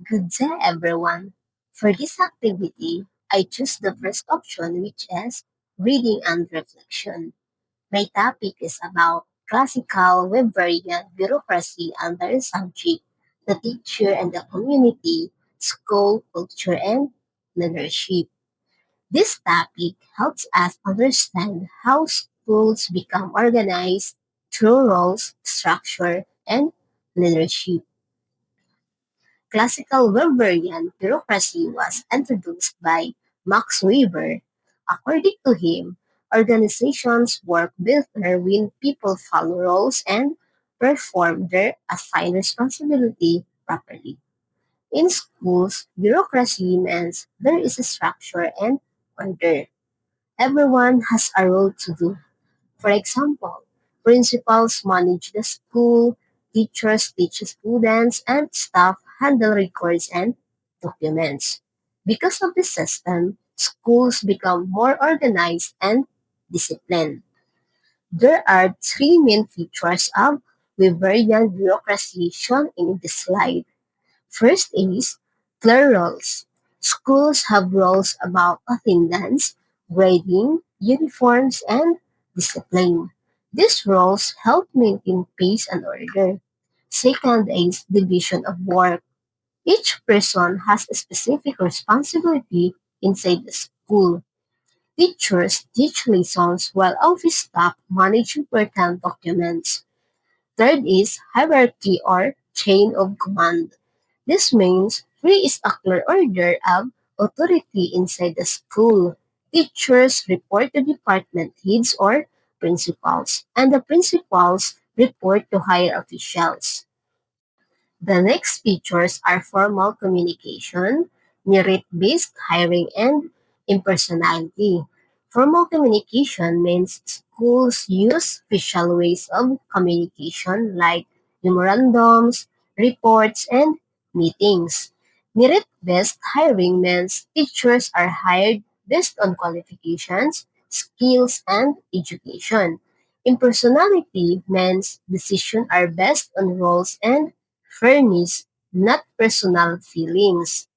Good day, everyone. For this activity, I choose the first option, which is reading and reflection. My topic is about classical Weberian bureaucracy under the subject, the teacher and the community, school culture, and leadership. This topic helps us understand how schools become organized through roles, structure, and leadership. Classical Weberian bureaucracy was introduced by Max Weber. According to him, organizations work better when people follow roles and perform their assigned responsibility properly. In schools, bureaucracy means there is a structure and order. Everyone has a role to do. For example, principals manage the school, teachers teach students, and staff handle records and documents. Because of this system, schools become more organized and disciplined. There are three main features of Weberian bureaucracy shown in this slide. First is clear roles. Schools have rules about attendance, grading, uniforms, and discipline. These rules help maintain peace and order. Second is division of work. Each person has a specific responsibility inside the school. Teachers teach lessons while office staff manage important documents. Third is hierarchy or chain of command. This means there is a clear order of authority inside the school. Teachers report to department heads or principals, and the principals report to higher officials. The next features are formal communication, merit-based hiring, and impersonality. Formal communication means schools use official ways of communication like memorandums, reports, and meetings. Merit-based hiring means teachers are hired based on qualifications, skills, and education. Impersonality means decisions are based on roles and fairness, not personal feelings.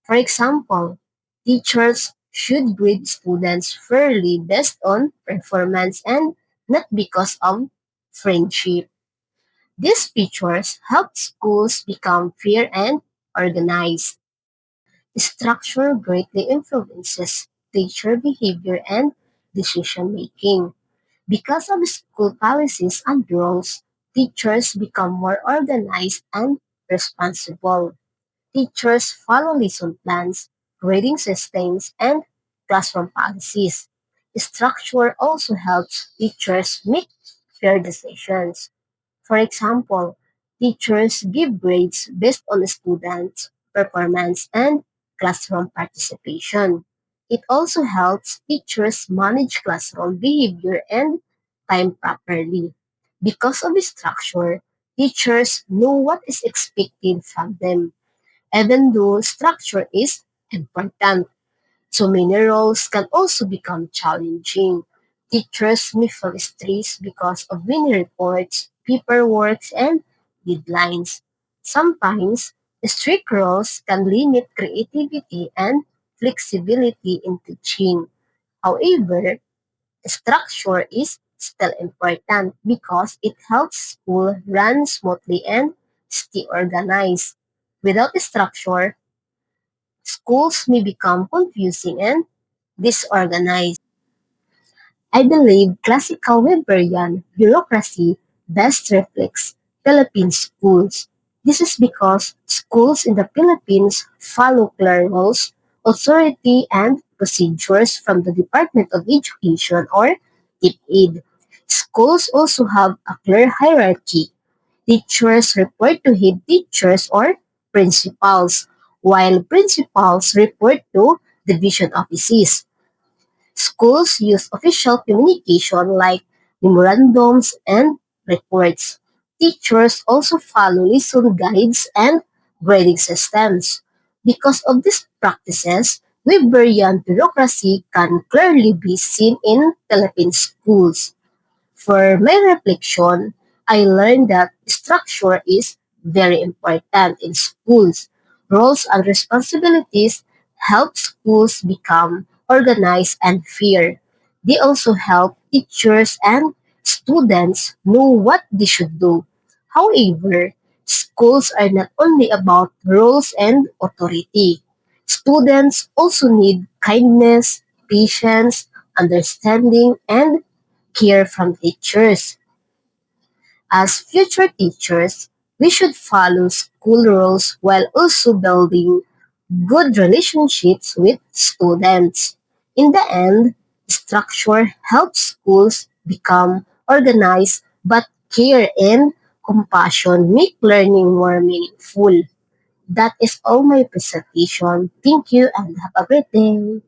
For example, teachers should grade students fairly based on performance and not because of friendship. These features help schools become fair and organized. Structure greatly influences teacher behavior and decision making. Because of school policies and rules, teachers become more organized and responsible. Teachers follow lesson plans, grading systems, and classroom policies. Structure also helps teachers make fair decisions. For example, teachers give grades based on students' performance and classroom participation. It also helps teachers manage classroom behavior and time properly. Because of the structure, teachers know what is expected from them. Even though structure is important, so many roles can also become challenging. Teachers may feel stressed because of many reports, paperwork, and deadlines. Sometimes, strict roles can limit creativity and flexibility in teaching. However, structure is still important because it helps school run smoothly and stay organized. Without structure, schools may become confusing and disorganized. I believe classical Weberian bureaucracy best reflects Philippine schools. This is because schools in the Philippines follow clear rules, authority, and procedures from the Department of Education or DepEd. Schools also have a clear hierarchy. Teachers report to head teachers or principals, while principals report to division offices. Schools use official communication like memorandums and reports. Teachers also follow lesson guides and grading systems. Because of these practices, Weberian bureaucracy can clearly be seen in Philippine schools. For my reflection, I learned that structure is very important in schools. roles and responsibilities help schools become organized and fair. They also help teachers and students know what they should do. However, schools are not only about rules and authority. Students also need kindness, patience, understanding, and care from teachers. As future teachers, we should follow school rules while also building good relationships with students. In the end, structure helps schools become organized, but care and compassion make learning more meaningful. That is all my presentation. Thank you and have a great day.